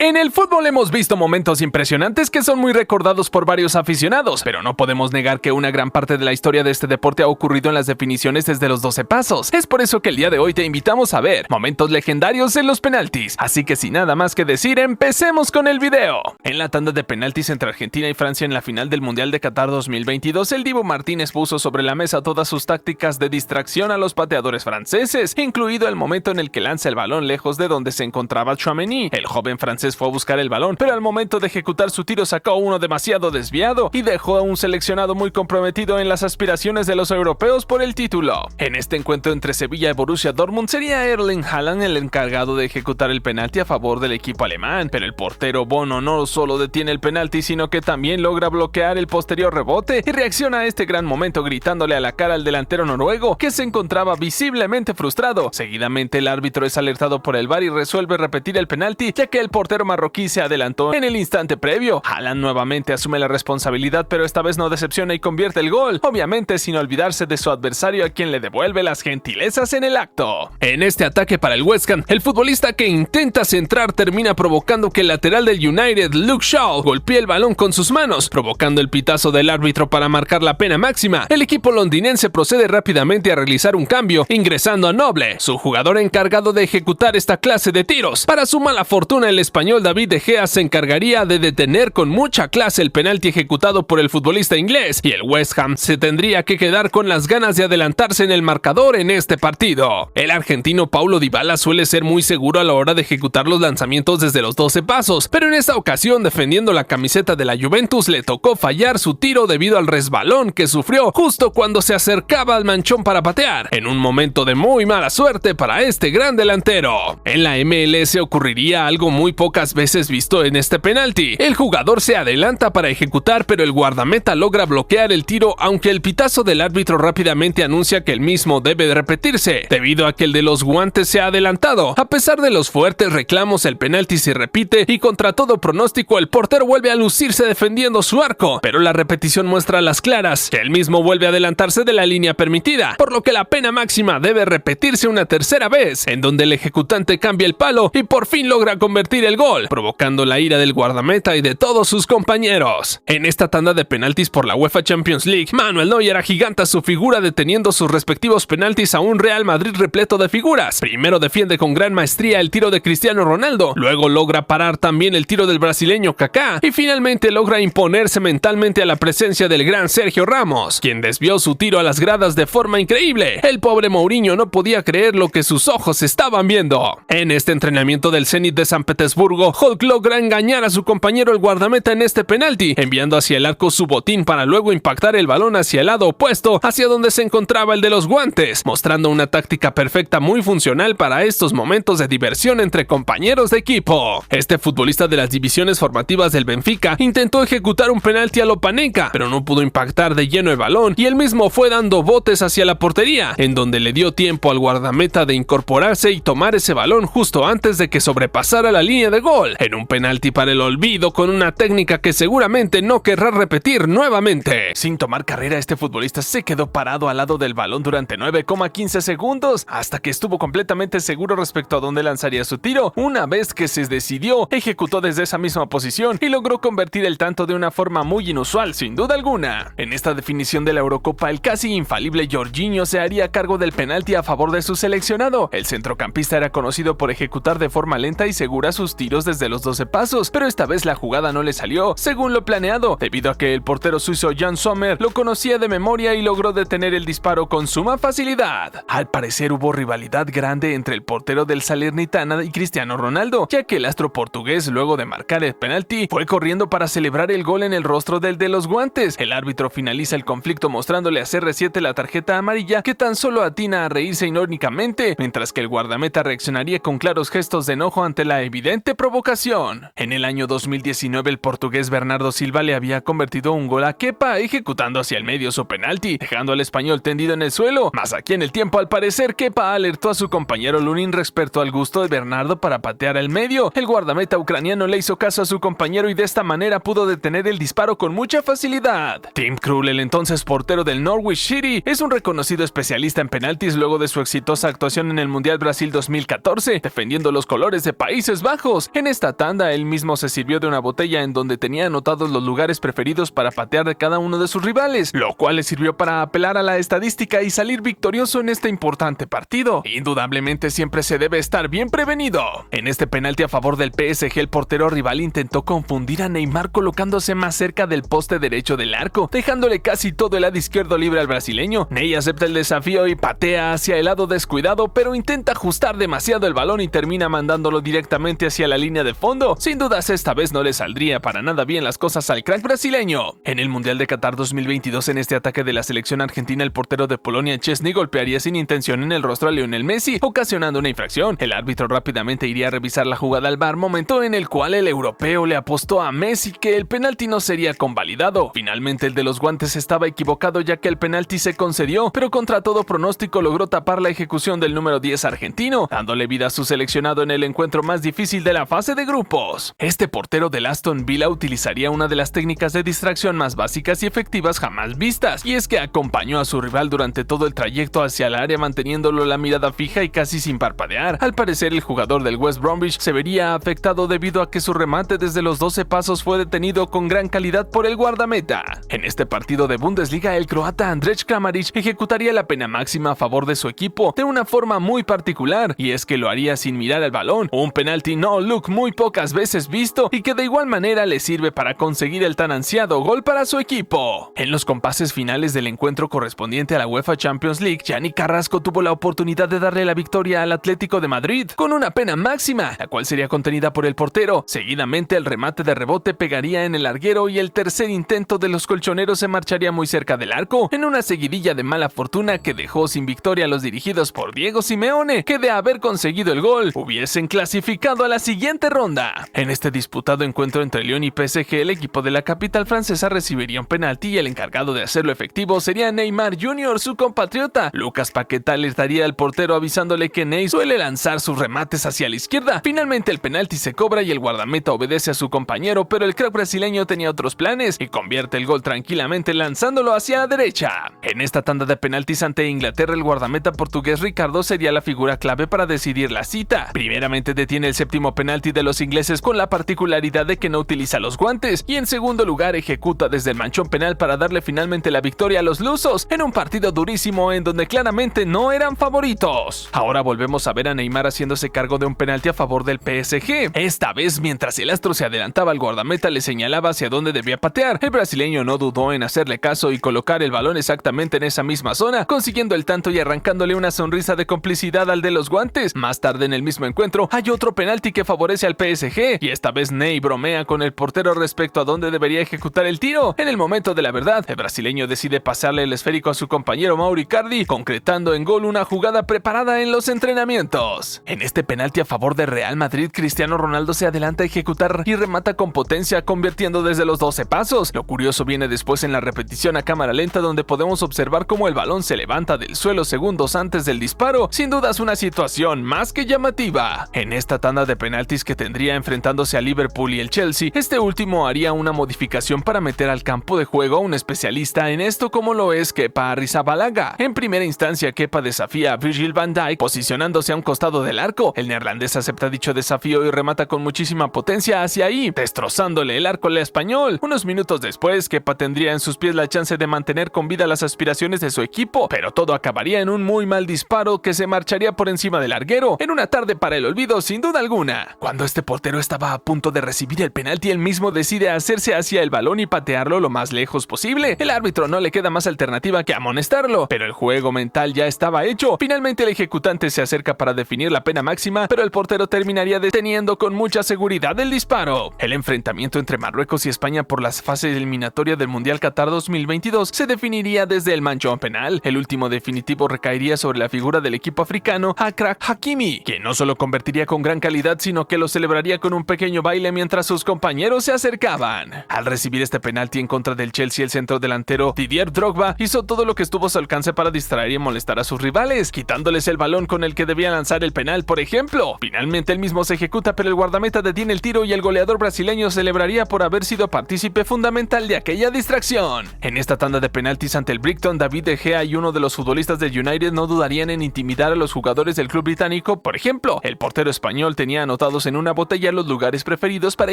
En el fútbol hemos visto momentos impresionantes que son muy recordados por varios aficionados, pero no podemos negar que una gran parte de la historia de este deporte ha ocurrido en las definiciones desde los 12 pasos. Es por eso que el día de hoy te invitamos a ver momentos legendarios en los penaltis. Así que sin nada más que decir, empecemos con el video. En la tanda de penaltis entre Argentina y Francia en la final del Mundial de Qatar 2022, el Dibu Martínez puso sobre la mesa todas sus tácticas de distracción a los pateadores franceses, incluido el momento en el que lanza el balón lejos de donde se encontraba Tchouaméni. El joven francés fue a buscar el balón, pero al momento de ejecutar su tiro sacó uno demasiado desviado y dejó a un seleccionado muy comprometido en las aspiraciones de los europeos por el título. En este encuentro entre Sevilla y Borussia Dortmund sería Erling Haaland el encargado de ejecutar el penalti a favor del equipo alemán, pero el portero Bono no solo detiene el penalti, sino que también logra bloquear el posterior rebote y reacciona a este gran momento gritándole a la cara al delantero noruego, que se encontraba visiblemente frustrado. Seguidamente el árbitro es alertado por el VAR y resuelve repetir el penalti, ya que el portero marroquí se adelantó en el instante previo. Haaland nuevamente asume la responsabilidad, pero esta vez no decepciona y convierte el gol, obviamente sin olvidarse de su adversario, a quien le devuelve las gentilezas en el acto. En este ataque para el West Ham, el futbolista que intenta centrar termina provocando que el lateral del United, Luke Shaw, golpee el balón con sus manos, provocando el pitazo del árbitro para marcar la pena máxima. El equipo londinense procede rápidamente a realizar un cambio, ingresando a Noble, su jugador encargado de ejecutar esta clase de tiros. Para su mala fortuna, el español David De Gea se encargaría de detener con mucha clase el penalti ejecutado por el futbolista inglés, y el West Ham se tendría que quedar con las ganas de adelantarse en el marcador en este partido. El argentino Paulo Dybala suele ser muy seguro a la hora de ejecutar los lanzamientos desde los 12 pasos, pero en esta ocasión, defendiendo la camiseta de la Juventus, le tocó fallar su tiro debido al resbalón que sufrió justo cuando se acercaba al manchón para patear, en un momento de muy mala suerte para este gran delantero. En la MLS ocurriría algo muy pocas veces visto en este penalti. El jugador se adelanta para ejecutar, pero el guardameta logra bloquear el tiro, aunque el pitazo del árbitro rápidamente anuncia que el mismo debe de repetirse, debido a que el de los guantes se ha adelantado. A pesar de los fuertes reclamos, el penalti se repite y contra todo pronóstico el portero vuelve a lucirse defendiendo su arco, pero la repetición muestra a las claras que el mismo vuelve a adelantarse de la línea permitida, por lo que la pena máxima debe repetirse una tercera vez, en donde el ejecutante cambia el palo y por fin logra convertir el gol, provocando la ira del guardameta y de todos sus compañeros. En esta tanda de penaltis por la UEFA Champions League, Manuel Neuer agiganta su figura deteniendo sus respectivos penaltis a un Real Madrid repleto de figuras. Primero defiende con gran maestría el tiro de Cristiano Ronaldo, luego logra parar también el tiro del brasileño Kaká y finalmente logra imponerse mentalmente a la presencia del gran Sergio Ramos, quien desvió su tiro a las gradas de forma increíble. El pobre Mourinho no podía creer lo que sus ojos estaban viendo. En este entrenamiento del Zenit de San Petersburgo, Hulk logra engañar a su compañero el guardameta en este penalti, enviando hacia el arco su botín para luego impactar el balón hacia el lado opuesto, hacia donde se encontraba el de los guantes, mostrando una táctica perfecta muy funcional para estos momentos de diversión entre compañeros de equipo. Este futbolista de las divisiones formativas del Benfica intentó ejecutar un penalti a lo Panenka, pero no pudo impactar de lleno el balón y él mismo fue dando botes hacia la portería, en donde le dio tiempo al guardameta de incorporarse y tomar ese balón justo antes de que sobrepasara la línea de gol, en un penalti para el olvido con una técnica que seguramente no querrá repetir nuevamente. Sin tomar carrera, este futbolista se quedó parado al lado del balón durante 9,15 segundos hasta que estuvo completamente seguro respecto a dónde lanzaría su tiro. Una vez que se decidió, ejecutó desde esa misma posición y logró convertir el tanto de una forma muy inusual, sin duda alguna. En esta definición de la Eurocopa, el casi infalible Jorginho se haría cargo del penalti a favor de su seleccionado. El centrocampista era conocido por ejecutar de forma lenta y segura sus tiros desde los 12 pasos, pero esta vez la jugada no le salió según lo planeado, debido a que el portero suizo Jan Sommer lo conocía de memoria y logró detener el disparo con suma facilidad. Al parecer hubo rivalidad grande entre el portero del Salernitana y Cristiano Ronaldo, ya que el astro portugués, luego de marcar el penalti, fue corriendo para celebrar el gol en el rostro del de los guantes. El árbitro finaliza el conflicto mostrándole a CR7 la tarjeta amarilla, que tan solo atina a reírse irónicamente, mientras que el guardameta reaccionaría con claros gestos de enojo ante la evidente provocación. En el año 2019, el portugués Bernardo Silva le había convertido un gol a Kepa, ejecutando hacia el medio su penalti, dejando al español tendido en el suelo. Más aquí en el tiempo, al parecer, Kepa alertó a su compañero Lunin respecto al gusto de Bernardo para patear al medio. El guardameta ucraniano le hizo caso a su compañero y de esta manera pudo detener el disparo con mucha facilidad. Tim Krul, el entonces portero del Norwich City, es un reconocido especialista en penaltis luego de su exitosa actuación en el Mundial Brasil 2014, defendiendo los colores de Países Bajos. En esta tanda, él mismo se sirvió de una botella en donde tenía anotados los lugares preferidos para patear de cada uno de sus rivales, lo cual le sirvió para apelar a la estadística y salir victorioso en este importante partido. Indudablemente siempre se debe estar bien prevenido. En este penalti a favor del PSG, el portero rival intentó confundir a Neymar colocándose más cerca del poste derecho del arco, dejándole casi todo el lado izquierdo libre al brasileño. Ney acepta el desafío y patea hacia el lado descuidado, pero intenta ajustar demasiado el balón y termina mandándolo directamente hacia la línea de fondo. Sin dudas esta vez no le saldría para nada bien las cosas al crack brasileño. En el Mundial de Qatar 2022, en este ataque de la selección argentina, el portero de Polonia, Szczęsny, golpearía sin intención en el rostro a Lionel Messi, ocasionando una infracción. El árbitro rápidamente iría a revisar la jugada al VAR, momento en el cual el europeo le apostó a Messi que el penalti no sería convalidado. Finalmente el de los guantes estaba equivocado, ya que el penalti se concedió, pero contra todo pronóstico logró tapar la ejecución del número 10 argentino, dándole vida a su seleccionado en el encuentro más difícil de la fase de grupos. Este portero del Aston Villa utilizaría una de las técnicas de distracción más básicas y efectivas jamás vistas, y es que acompañó a su rival durante todo el trayecto hacia el área, manteniéndolo la mirada fija y casi sin parpadear. Al parecer, el jugador del West Bromwich se vería afectado debido a que su remate desde los 12 pasos fue detenido con gran calidad por el guardameta. En este partido de Bundesliga, el croata Andrej Kramaric ejecutaría la pena máxima a favor de su equipo de una forma muy particular, y es que lo haría sin mirar al balón, un penalti no look muy pocas veces visto y que de igual manera le sirve para conseguir el tan ansiado gol para su equipo. En los compases finales del encuentro correspondiente a la UEFA Champions League, Yannick Carrasco tuvo la oportunidad de darle la victoria al Atlético de Madrid con una pena máxima, la cual sería contenida por el portero. Seguidamente, el remate de rebote pegaría en el larguero y el tercer intento de los colchoneros se marcharía muy cerca del arco, en una seguidilla de mala fortuna que dejó sin victoria a los dirigidos por Diego Simeone, que de haber conseguido el gol hubiesen clasificado a la siguiente ronda. En este disputado encuentro entre Lyon y PSG, el equipo de la capital francesa recibiría un penalti y el encargado de hacerlo efectivo sería Neymar Jr., su compatriota. Lucas Paquetá alertaría al portero avisándole que Ney suele lanzar sus remates hacia la izquierda. Finalmente el penalti se cobra y el guardameta obedece a su compañero, pero el crack brasileño tenía otros planes y convierte el gol tranquilamente lanzándolo hacia la derecha. En esta tanda de penaltis ante Inglaterra, el guardameta portugués Ricardo sería la figura clave para decidir la cita. Primeramente detiene el séptimo penalti de los ingleses con la particularidad de que no utiliza los guantes, y en segundo lugar ejecuta desde el manchón penal para darle finalmente la victoria a los lusos en un partido durísimo en donde claramente no eran favoritos. Ahora volvemos a ver a Neymar haciéndose cargo de un penalti a favor del PSG. Esta vez, mientras el astro se adelantaba al guardameta, le señalaba hacia dónde debía patear. El brasileño no dudó en hacerle caso y colocar el balón exactamente en esa misma zona, consiguiendo el tanto y arrancándole una sonrisa de complicidad al de los guantes. Más tarde en el mismo encuentro hay otro penalti que favorece al PSG, y esta vez Ney bromea con el portero respecto a dónde debería ejecutar el tiro. En el momento de la verdad, el brasileño decide pasarle el esférico a su compañero Mauro Icardi, concretando en gol una jugada preparada en los entrenamientos. En este penalti a favor de Real Madrid, Cristiano Ronaldo se adelanta a ejecutar y remata con potencia, convirtiendo desde los 12 pasos. Lo curioso viene después en la repetición a cámara lenta, donde podemos observar cómo el balón se levanta del suelo segundos antes del disparo. Sin dudas una situación más que llamativa. En esta tanda de penaltis que tendría enfrentándose a Liverpool y el Chelsea, este último haría una modificación para meter al campo de juego a un especialista en esto como lo es Kepa Arrizabalaga. En primera instancia, Kepa desafía a Virgil van Dijk posicionándose a un costado del arco. El neerlandés acepta dicho desafío y remata con muchísima potencia hacia ahí, destrozándole el arco al español. Unos minutos después, Kepa tendría en sus pies la chance de mantener con vida las aspiraciones de su equipo, pero todo acabaría en un muy mal disparo que se marcharía por encima del larguero, en una tarde para el olvido sin duda alguna. Cuando este portero estaba a punto de recibir el penalti, él mismo decide hacerse hacia el balón y patearlo lo más lejos posible. El árbitro no le queda más alternativa que amonestarlo, pero el juego mental ya estaba hecho. Finalmente el ejecutante se acerca para definir la pena máxima, pero el portero terminaría deteniendo con mucha seguridad el disparo. El enfrentamiento entre Marruecos y España por las fases eliminatorias del Mundial Qatar 2022 se definiría desde el manchón penal. El último definitivo recaería sobre la figura del equipo africano, Achraf Hakimi, quien no solo convertiría con gran calidad, sino que lo celebraría con un pequeño baile mientras sus compañeros se acercaban. Al recibir este penalti en contra del Chelsea, el centro delantero Didier Drogba hizo todo lo que estuvo a su alcance para distraer y molestar a sus rivales, quitándoles el balón con el que debían lanzar el penal, por ejemplo. Finalmente el mismo se ejecuta, pero el guardameta detiene el tiro y el goleador brasileño celebraría por haber sido partícipe fundamental de aquella distracción. En esta tanda de penaltis ante el Brighton, David De Gea y uno de los futbolistas del United no dudarían en intimidar a los jugadores del club británico. Por ejemplo, el portero español tenía anotado situados en una botella los lugares preferidos para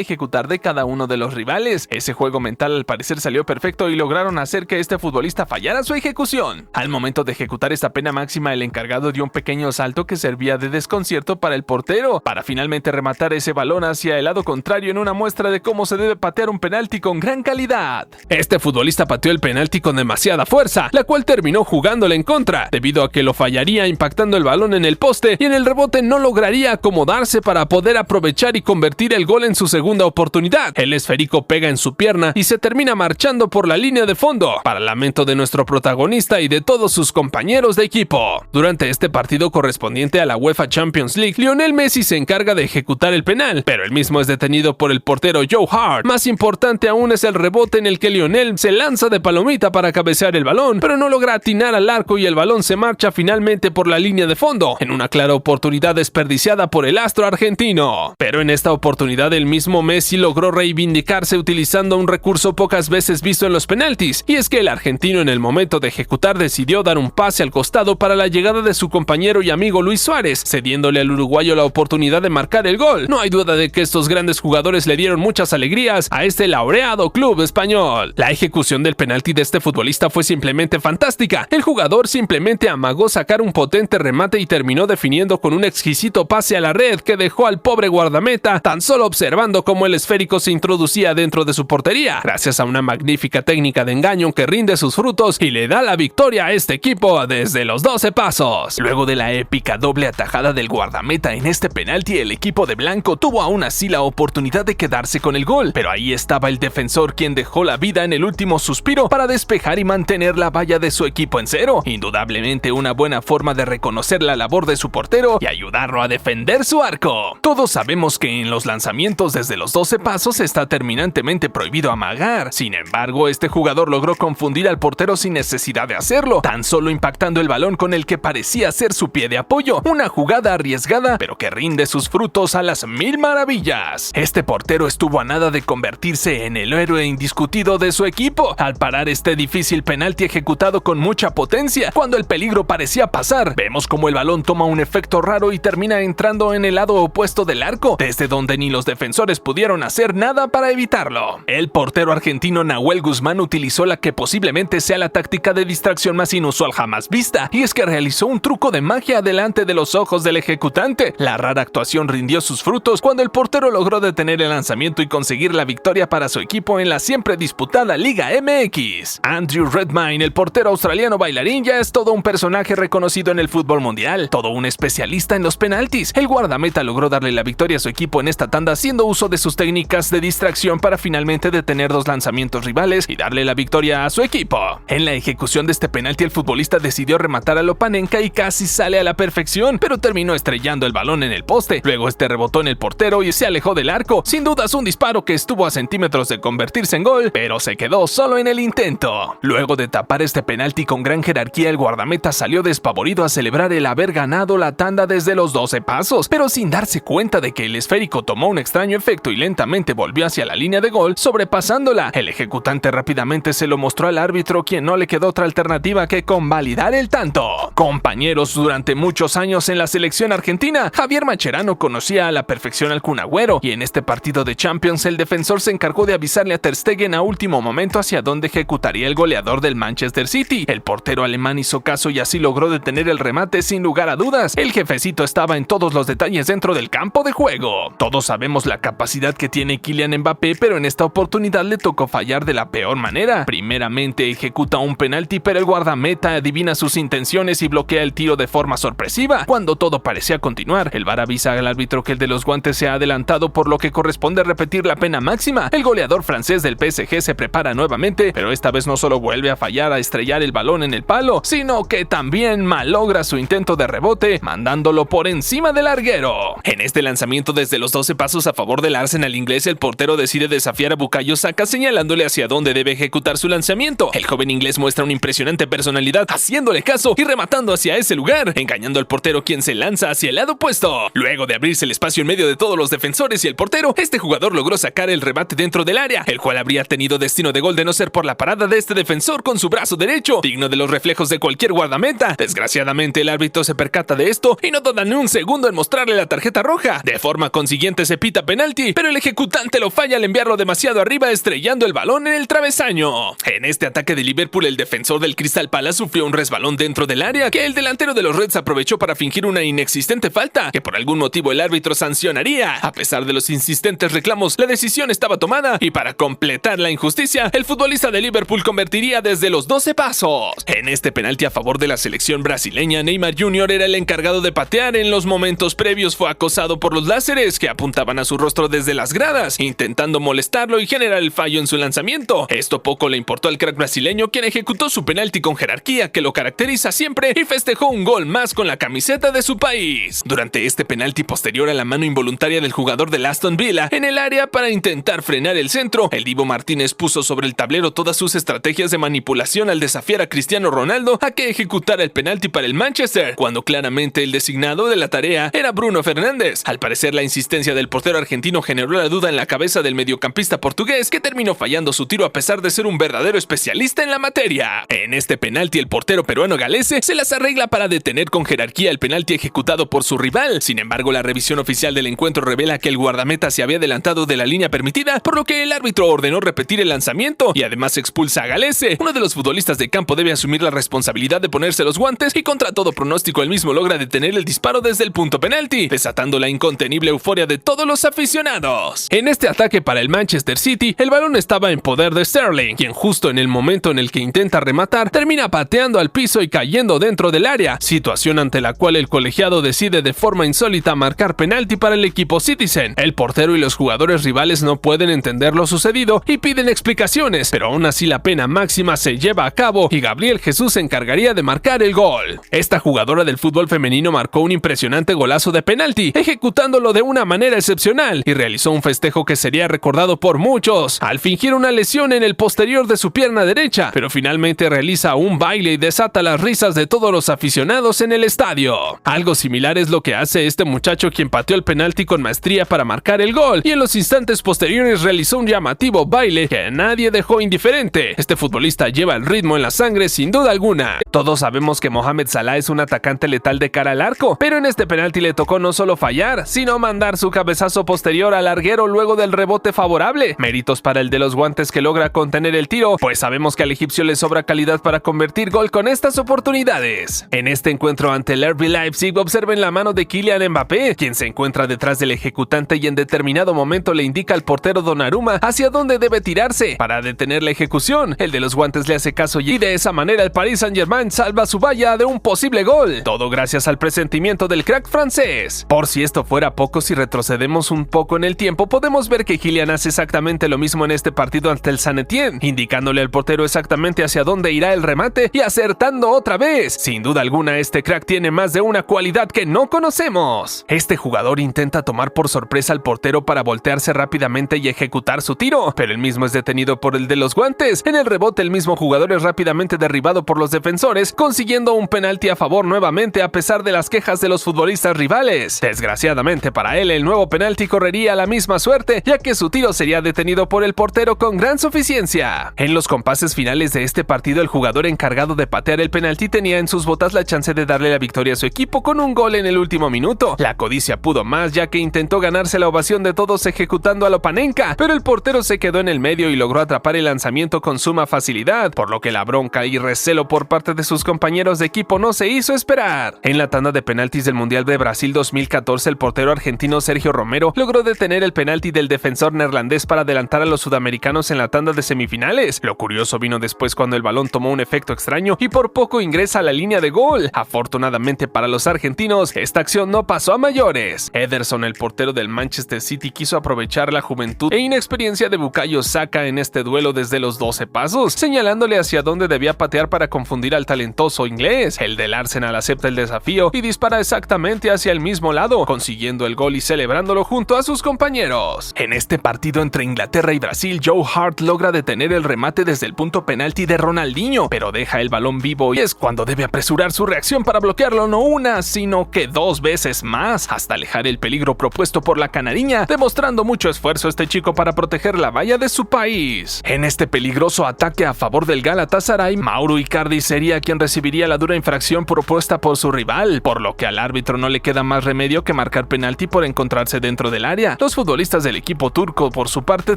ejecutar de cada uno de los rivales. Ese juego mental al parecer salió perfecto y lograron hacer que este futbolista fallara su ejecución. Al momento de ejecutar esta pena máxima, el encargado dio un pequeño salto que servía de desconcierto para el portero, para finalmente rematar ese balón hacia el lado contrario en una muestra de cómo se debe patear un penalti con gran calidad. Este futbolista pateó el penalti con demasiada fuerza, la cual terminó jugándole en contra, debido a que lo fallaría impactando el balón en el poste y en el rebote no lograría acomodarse para poder aprovechar y convertir el gol en su segunda oportunidad. El esférico pega en su pierna y se termina marchando por la línea de fondo, para lamento de nuestro protagonista y de todos sus compañeros de equipo. Durante este partido correspondiente a la UEFA Champions League, Lionel Messi se encarga de ejecutar el penal, pero el mismo es detenido por el portero Joe Hart. Más importante aún es el rebote en el que Lionel se lanza de palomita para cabecear el balón, pero no logra atinar al arco y el balón se marcha finalmente por la línea de fondo, en una clara oportunidad desperdiciada por el astro argentino. Pero en esta oportunidad el mismo Messi logró reivindicarse utilizando un recurso pocas veces visto en los penaltis, y es que el argentino en el momento de ejecutar decidió dar un pase al costado para la llegada de su compañero y amigo Luis Suárez, cediéndole al uruguayo la oportunidad de marcar el gol. No hay duda de que estos grandes jugadores le dieron muchas alegrías a este laureado club español. La ejecución del penalti de este futbolista fue simplemente fantástica. El jugador simplemente amagó sacar un potente remate y terminó definiendo con un exquisito pase a la red que dejó al pobre guardameta tan solo observando cómo el esférico se introducía dentro de su portería, gracias a una magnífica técnica de engaño que rinde sus frutos y le da la victoria a este equipo desde los 12 pasos. Luego de la épica doble atajada del guardameta en este penalti, el equipo de blanco tuvo aún así la oportunidad de quedarse con el gol, pero ahí estaba el defensor quien dejó la vida en el último suspiro para despejar y mantener la valla de su equipo en cero. Indudablemente una buena forma de reconocer la labor de su portero y ayudarlo a defender su arco. Todos sabemos que en los lanzamientos desde los 12 pasos está terminantemente prohibido amagar. Sin embargo, este jugador logró confundir al portero sin necesidad de hacerlo, tan solo impactando el balón con el que parecía ser su pie de apoyo. Una jugada arriesgada, pero que rinde sus frutos a las mil maravillas. Este portero estuvo a nada de convertirse en el héroe indiscutido de su equipo, al parar este difícil penalti ejecutado con mucha potencia. Cuando el peligro parecía pasar, vemos como el balón toma un efecto raro y termina entrando en el lado opuesto del arco, desde donde ni los defensores pudieron hacer nada para evitarlo. El portero argentino Nahuel Guzmán utilizó la que posiblemente sea la táctica de distracción más inusual jamás vista, y es que realizó un truco de magia delante de los ojos del ejecutante. La rara actuación rindió sus frutos cuando el portero logró detener el lanzamiento y conseguir la victoria para su equipo en la siempre disputada Liga MX. Andrew Redmayne, el portero australiano bailarín, ya es todo un personaje reconocido en el fútbol mundial, todo un especialista en los penaltis. El guardameta logró darle la victoria a su equipo en esta tanda haciendo uso de sus técnicas de distracción para finalmente detener dos lanzamientos rivales y darle la victoria a su equipo. En la ejecución de este penalti, el futbolista decidió rematar a Lopanenka y casi sale a la perfección, pero terminó estrellando el balón en el poste. Luego este rebotó en el portero y se alejó del arco. Sin dudas un disparo que estuvo a centímetros de convertirse en gol, pero se quedó solo en el intento. Luego de tapar este penalti con gran jerarquía, el guardameta salió despavorido a celebrar el haber ganado la tanda desde los 12 pasos, pero sin darse cuenta de que el esférico tomó un extraño efecto y lentamente volvió hacia la línea de gol, sobrepasándola. El ejecutante rápidamente se lo mostró al árbitro, quien no le quedó otra alternativa que convalidar el tanto. Compañeros durante muchos años en la selección argentina, Javier Mascherano conocía a la perfección al Kun Agüero, y en este partido de Champions el defensor se encargó de avisarle a Ter Stegen a último momento hacia dónde ejecutaría el goleador del Manchester City. El portero alemán hizo caso y así logró detener el remate sin lugar a dudas. El jefecito estaba en todos los detalles dentro del campo de juego. Todos sabemos la capacidad que tiene Kylian Mbappé, pero en esta oportunidad le tocó fallar de la peor manera. Primeramente ejecuta un penalti, pero el guardameta adivina sus intenciones y bloquea el tiro de forma sorpresiva. Cuando todo parecía continuar, el VAR avisa al árbitro que el de los guantes se ha adelantado, por lo que corresponde repetir la pena máxima. El goleador francés del PSG se prepara nuevamente, pero esta vez no solo vuelve a fallar a estrellar el balón en el palo, sino que también malogra su intento de rebote, mandándolo por encima del larguero. En este lanzamiento desde los 12 pasos a favor del Arsenal inglés, el portero decide desafiar a Bukayo Saka señalándole hacia dónde debe ejecutar su lanzamiento. El joven inglés muestra una impresionante personalidad, haciéndole caso y rematando hacia ese lugar, engañando al portero, quien se lanza hacia el lado opuesto. Luego de abrirse el espacio en medio de todos los defensores y el portero, este jugador logró sacar el remate dentro del área, el cual habría tenido destino de gol de no ser por la parada de este defensor con su brazo derecho, digno de los reflejos de cualquier guardameta. Desgraciadamente el árbitro se percata de esto y no tarda ni un segundo en mostrarle la tarjeta roja. marca. De forma consiguiente se pita penalti, pero el ejecutante lo falla al enviarlo demasiado arriba, estrellando el balón en el travesaño. En este ataque de Liverpool, el defensor del Crystal Palace sufrió un resbalón dentro del área que el delantero de los Reds aprovechó para fingir una inexistente falta que por algún motivo el árbitro sancionaría. A pesar de los insistentes reclamos, la decisión estaba tomada y para completar la injusticia, el futbolista de Liverpool convertiría desde los 12 pasos. En este penalti a favor de la selección brasileña, Neymar Jr. era el encargado de patear. En los momentos previos fue acosado por los láseres que apuntaban a su rostro desde las gradas, intentando molestarlo y generar el fallo en su lanzamiento. Esto poco le importó al crack brasileño, quien ejecutó su penalti con jerarquía que lo caracteriza siempre y festejó un gol más con la camiseta de su país. Durante este penalti posterior a la mano involuntaria del jugador del Aston Villa en el área para intentar frenar el centro, el Divo Martínez puso sobre el tablero todas sus estrategias de manipulación al desafiar a Cristiano Ronaldo a que ejecutara el penalti para el Manchester, cuando claramente el designado de la tarea era Bruno Fernández. Al parecer, la insistencia del portero argentino generó la duda en la cabeza del mediocampista portugués, que terminó fallando su tiro a pesar de ser un verdadero especialista en la materia. En este penalti, el portero peruano Galese se las arregla para detener con jerarquía el penalti ejecutado por su rival. Sin embargo, la revisión oficial del encuentro revela que el guardameta se había adelantado de la línea permitida, por lo que el árbitro ordenó repetir el lanzamiento y además expulsa a Galese. Uno de los futbolistas de campo debe asumir la responsabilidad de ponerse los guantes y contra todo pronóstico el mismo logra detener el disparo desde el punto penalti, desatando la incontenible euforia de todos los aficionados. En este ataque para el Manchester City, el balón estaba en poder de Sterling, quien justo en el momento en el que intenta rematar, termina pateando al piso y cayendo dentro del área, situación ante la cual el colegiado decide de forma insólita marcar penalti para el equipo Citizen. El portero y los jugadores rivales no pueden entender lo sucedido y piden explicaciones, pero aún así la pena máxima se lleva a cabo y Gabriel Jesús se encargaría de marcar el gol. Esta jugadora del fútbol femenino marcó un impresionante golazo de penalti, ejecutándolo de una manera excepcional y realizó un festejo que sería recordado por muchos al fingir una lesión en el posterior de su pierna derecha, pero finalmente realiza un baile y desata las risas de todos los aficionados en el estadio. Algo similar es lo que hace este muchacho, quien pateó el penalti con maestría para marcar el gol y en los instantes posteriores realizó un llamativo baile que a nadie dejó indiferente. Este futbolista lleva el ritmo en la sangre sin duda alguna. Todos sabemos que Mohamed Salah es un atacante letal de cara al arco, pero en este penalti le tocó no solo fallar, sino mandar su cabezazo posterior al larguero luego del rebote favorable. Méritos para el de los guantes, que logra contener el tiro, pues sabemos que al egipcio le sobra calidad para convertir gol con estas oportunidades. En este encuentro ante el RB Leipzig, observen la mano de Kylian Mbappé, quien se encuentra detrás del ejecutante y en determinado momento le indica al portero Donnarumma hacia dónde debe tirarse para detener la ejecución. El de los guantes le hace caso y de esa manera el Paris Saint-Germain salva su valla de un posible gol, todo gracias al presentimiento del crack francés. Por si esto fuera poco, si retrocedemos un poco en el tiempo, podemos ver que Kylian hace exactamente lo mismo en este partido ante el Saint Etienne, indicándole al portero exactamente hacia dónde irá el remate y acertando otra vez. Sin duda alguna, este crack tiene más de una cualidad que no conocemos. Este jugador intenta tomar por sorpresa al portero para voltearse rápidamente y ejecutar su tiro, pero el mismo es detenido por el de los guantes. En el rebote, el mismo jugador es rápidamente derribado por los defensores, consiguiendo un penalti a favor nuevamente a pesar de las quejas de los futbolistas rivales. Desgraciadamente para él, el nuevo penalti correría la misma suerte, ya que su tiro sería detenido por el portero con gran suficiencia. En los compases finales de este partido, el jugador encargado de patear el penalti tenía en sus botas la chance de darle la victoria a su equipo con un gol en el último minuto. La codicia pudo más, ya que intentó ganarse la ovación de todos ejecutando a Lopanenka, pero el portero se quedó en el medio y logró atrapar el lanzamiento con suma facilidad, por lo que la bronca y recelo por parte de sus compañeros de equipo no se hizo esperar. En la tanda de penaltis del Mundial de Brasil 2014, el portero argentino Sergio Romero logró detener el penalti del defensor neerlandés para adelantar a los sudamericanos en la tanda de semifinales. Lo curioso vino después, cuando el balón tomó un efecto extraño y por poco ingresa a la línea de gol. Afortunadamente para los argentinos, esta acción no pasó a mayores. Ederson, el portero del Manchester City, quiso aprovechar la juventud e inexperiencia de Bukayo Saka en este duelo desde los 12 pasos, señalándole hacia dónde debía patear para confundir al talentoso inglés. El del Arsenal acepta el desafío y dispara exactamente hacia el mismo lado, consiguiendo el gol y celebrándolo junto a sus compañeros. En este partido entre Inglaterra y Brasil, Joe Hart logra detener el remate desde el punto penalti de Ronaldinho, pero deja el balón vivo y es cuando debe apresurar su reacción para bloquearlo no una, sino que 2 veces más, hasta alejar el peligro propuesto por la canariña, demostrando mucho esfuerzo este chico para proteger la valla de su país. En este peligroso ataque a favor del Galatasaray, Mauro Icardi sería quien recibiría la dura infracción propuesta por su rival, por lo que al árbitro no le queda más remedio que marcar marcar penalti por encontrarse dentro del área. Los futbolistas del equipo turco, por su parte,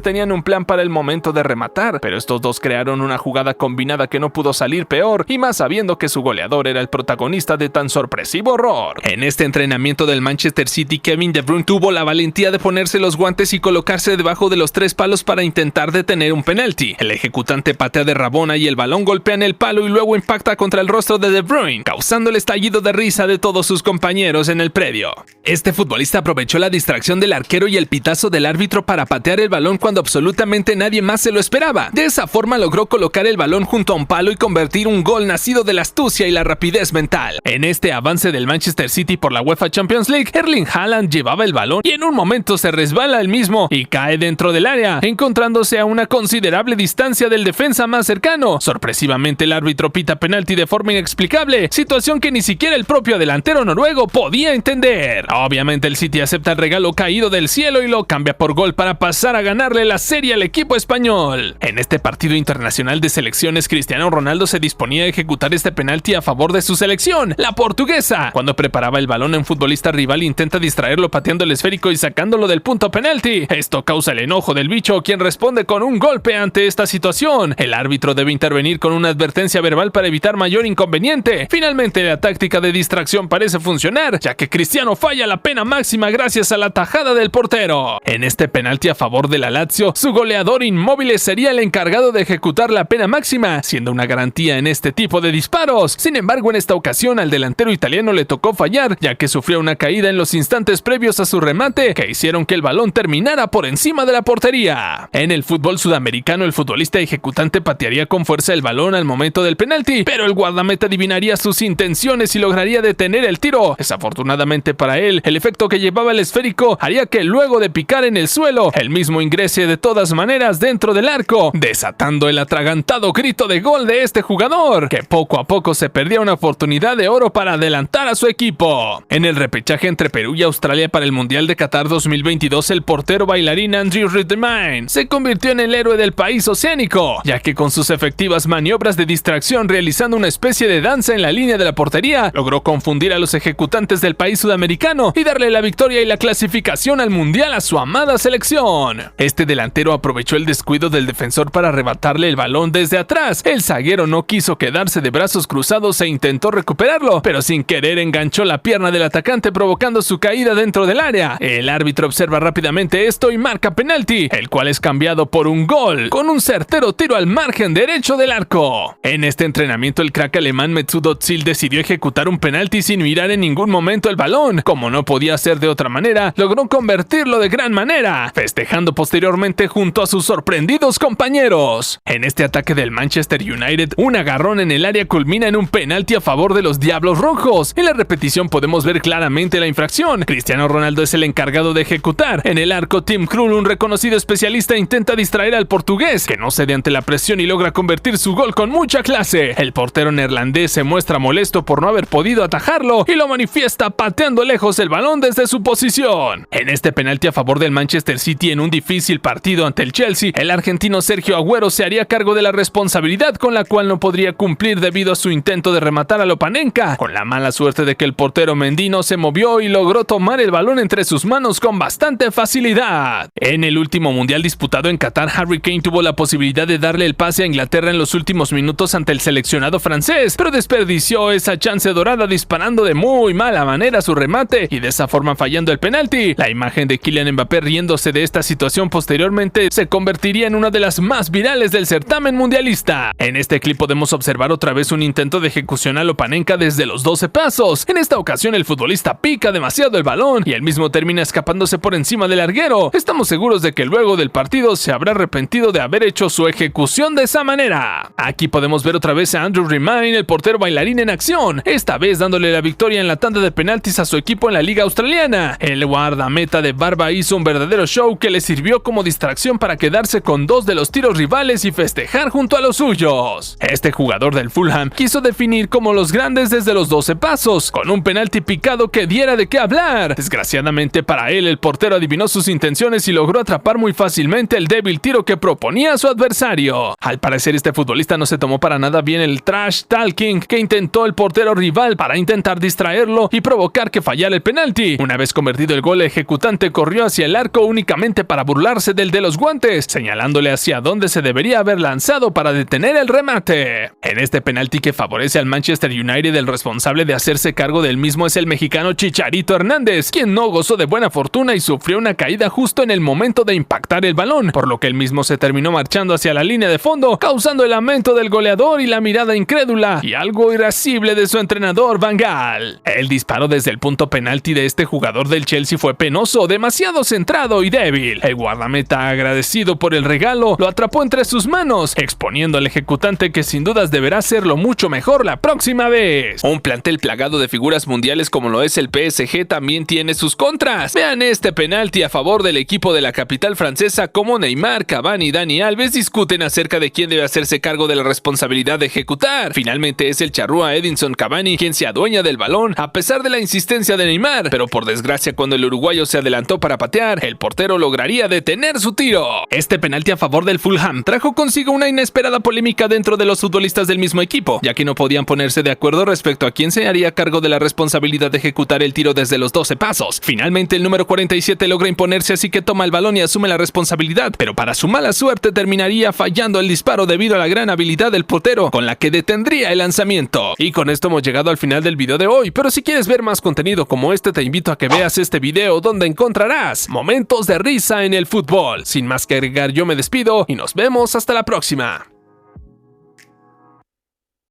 tenían un plan para el momento de rematar, pero estos dos crearon una jugada combinada que no pudo salir peor, y más sabiendo que su goleador era el protagonista de tan sorpresivo horror. En este entrenamiento del Manchester City, Kevin De Bruyne tuvo la valentía de ponerse los guantes y colocarse debajo de los 3 palos para intentar detener un penalti. El ejecutante patea de rabona y el balón golpea en el palo y luego impacta contra el rostro de De Bruyne, causando el estallido de risa de todos sus compañeros en el predio. Este futbolista aprovechó la distracción del arquero y el pitazo del árbitro para patear el balón cuando absolutamente nadie más se lo esperaba. De esa forma logró colocar el balón junto a un palo y convertir un gol nacido de la astucia y la rapidez mental. En este avance del Manchester City por la UEFA Champions League, Erling Haaland llevaba el balón y en un momento se resbala el mismo y cae dentro del área, encontrándose a una considerable distancia del defensa más cercano. Sorpresivamente el árbitro pita penalti de forma inexplicable, situación que ni siquiera el propio delantero noruego podía entender. Obviamente el City acepta el regalo caído del cielo y lo cambia por gol para pasar a ganarle la serie al equipo español. En este partido internacional de selecciones, Cristiano Ronaldo se disponía a ejecutar este penalti a favor de su selección, la portuguesa. Cuando preparaba el balón, un futbolista rival intenta distraerlo pateando el esférico y sacándolo del punto penalti. Esto causa el enojo del bicho, quien responde con un golpe ante esta situación. El árbitro debe intervenir con una advertencia verbal para evitar mayor inconveniente. Finalmente, la táctica de distracción parece funcionar, ya que Cristiano falla la pena máxima gracias a la tajada del portero. En este penalti a favor de la Lazio, su goleador Immobile sería el encargado de ejecutar la pena máxima, siendo una garantía en este tipo de disparos. Sin embargo, en esta ocasión al delantero italiano le tocó fallar, ya que sufrió una caída en los instantes previos a su remate, que hicieron que el balón terminara por encima de la portería. En el fútbol sudamericano, el futbolista ejecutante patearía con fuerza el balón al momento del penalti, pero el guardameta adivinaría sus intenciones y lograría detener el tiro. Desafortunadamente para él, el efecto que llevaba el esférico haría que luego de picar en el suelo, el mismo ingrese de todas maneras dentro del arco, desatando el atragantado grito de gol de este jugador, que poco a poco se perdía una oportunidad de oro para adelantar a su equipo. En el repechaje entre Perú y Australia para el Mundial de Qatar 2022, el portero bailarín Andrew Redmayne se convirtió en el héroe del país oceánico, ya que con sus efectivas maniobras de distracción realizando una especie de danza en la línea de la portería, logró confundir a los ejecutantes del país sudamericano y darle la victoria y la clasificación al Mundial a su amada selección. Este delantero aprovechó el descuido del defensor para arrebatarle el balón desde atrás. El zaguero no quiso quedarse de brazos cruzados e intentó recuperarlo, pero sin querer enganchó la pierna del atacante provocando su caída dentro del área. El árbitro observa rápidamente esto y marca penalti, el cual es cambiado por un gol, con un certero tiro al margen derecho del arco. En este entrenamiento el crack alemán Mesut Özil decidió ejecutar un penalti sin mirar en ningún momento el balón. Como no podía ser de otra manera, logró convertirlo de gran manera, festejando posteriormente junto a sus sorprendidos compañeros. En este ataque del Manchester United, un agarrón en el área culmina en un penalti a favor de los Diablos Rojos. En la repetición podemos ver claramente la infracción. Cristiano Ronaldo es el encargado de ejecutar. En el arco, Tim Krul, un reconocido especialista, intenta distraer al portugués, que no cede ante la presión y logra convertir su gol con mucha clase. El portero neerlandés se muestra molesto por no haber podido atajarlo y lo manifiesta pateando lejos el balón desde su posición. En este penalti a favor del Manchester City en un difícil partido ante el Chelsea, el argentino Sergio Agüero se haría cargo de la responsabilidad con la cual no podría cumplir debido a su intento de rematar a Lopanenka, con la mala suerte de que el portero Mendy no se movió y logró tomar el balón entre sus manos con bastante facilidad. En el último mundial disputado en Qatar, Harry Kane tuvo la posibilidad de darle el pase a Inglaterra en los últimos minutos ante el seleccionado francés, pero desperdició esa chance dorada disparando de muy mala manera su remate y de esa forma fallando el penalti. La imagen de Kylian Mbappé riéndose de esta situación posteriormente se convertiría en una de las más virales del certamen mundialista. En este clip podemos observar otra vez un intento de ejecución a Lopanenka desde los 12 pasos. En esta ocasión el futbolista pica demasiado el balón y él mismo termina escapándose por encima del larguero. Estamos seguros de que luego del partido se habrá arrepentido de haber hecho su ejecución de esa manera. Aquí podemos ver otra vez a Andrew Redmayne, el portero bailarín, en acción, esta vez dándole la victoria en la tanda de penaltis a su equipo en la liga australiana. El guardameta de barba hizo un verdadero show que le sirvió como distracción para quedarse con 2 de los tiros rivales y festejar junto a los suyos. Este jugador del Fulham quiso definir como los grandes desde los 12 pasos, con un penalti picado que diera de qué hablar. Desgraciadamente para él, el portero adivinó sus intenciones y logró atrapar muy fácilmente el débil tiro que proponía a su adversario. Al parecer este futbolista no se tomó para nada bien el trash talking que intentó el portero rival para intentar distraerlo y provocar que fallara el penalti. penalti. Una vez convertido el gol, el ejecutante corrió hacia el arco únicamente para burlarse del de los guantes, señalándole hacia dónde se debería haber lanzado para detener el remate. En este penalti que favorece al Manchester United, el responsable de hacerse cargo del mismo es el mexicano Chicharito Hernández, quien no gozó de buena fortuna y sufrió una caída justo en el momento de impactar el balón, por lo que el mismo se terminó marchando hacia la línea de fondo, causando el lamento del goleador y la mirada incrédula y algo irascible de su entrenador Van Gaal. El disparo desde el punto penalti de este jugador del Chelsea fue penoso, demasiado centrado y débil. El guardameta, agradecido por el regalo, lo atrapó entre sus manos, exponiendo al ejecutante que sin dudas deberá hacerlo mucho mejor la próxima vez. Un plantel plagado de figuras mundiales como lo es el PSG también tiene sus contras. Vean este penalti a favor del equipo de la capital francesa, como Neymar, Cavani y Dani Alves discuten acerca de quién debe hacerse cargo de la responsabilidad de ejecutar. Finalmente es el charrúa Edinson Cavani quien se adueña del balón a pesar de la insistencia de Neymar, pero por desgracia cuando el uruguayo se adelantó para patear, el portero lograría detener su tiro. Este penalti a favor del Fulham trajo consigo una inesperada polémica dentro de los futbolistas del mismo equipo, ya que no podían ponerse de acuerdo respecto a quién se haría cargo de la responsabilidad de ejecutar el tiro desde los 12 pasos. Finalmente el número 47 logra imponerse, así que toma el balón y asume la responsabilidad, pero para su mala suerte terminaría fallando el disparo debido a la gran habilidad del portero, con la que detendría el lanzamiento. Y con esto hemos llegado al final del video de hoy, pero si quieres ver más contenido como este, te invito a que veas este video donde encontrarás momentos de risa en el fútbol. Sin más que agregar, yo me despido y nos vemos hasta la próxima.